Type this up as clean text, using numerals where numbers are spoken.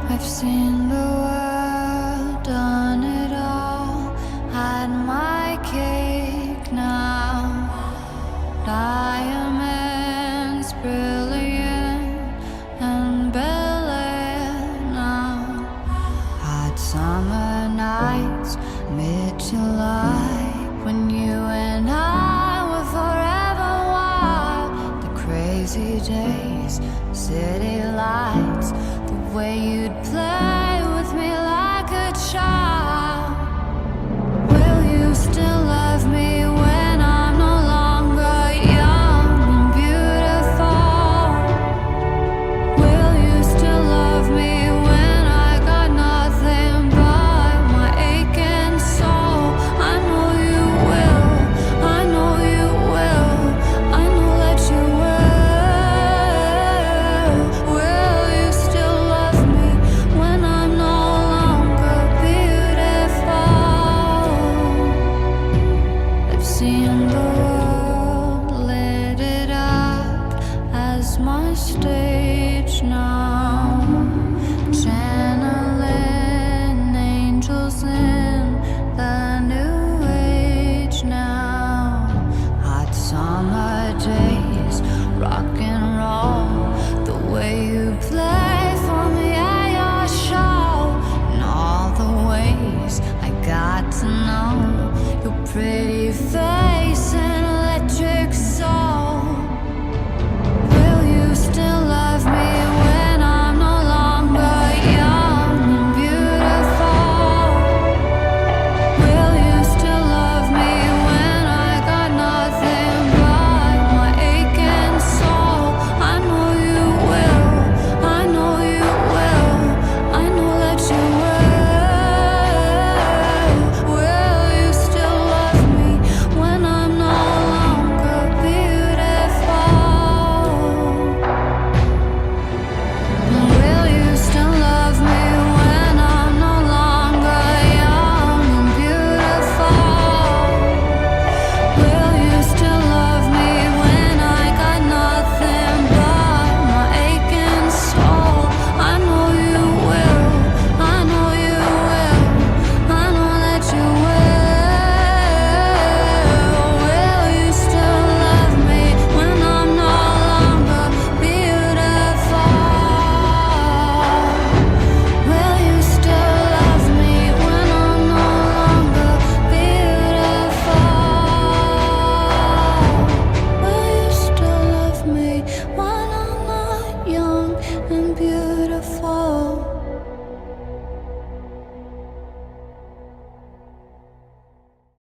I've seen the world, done it all, had my cake now. Diamonds brilliant and Bel Air now. Hot summer nights, mid-July, when you and I were forever wild. The crazy days, city lights, the way you'd play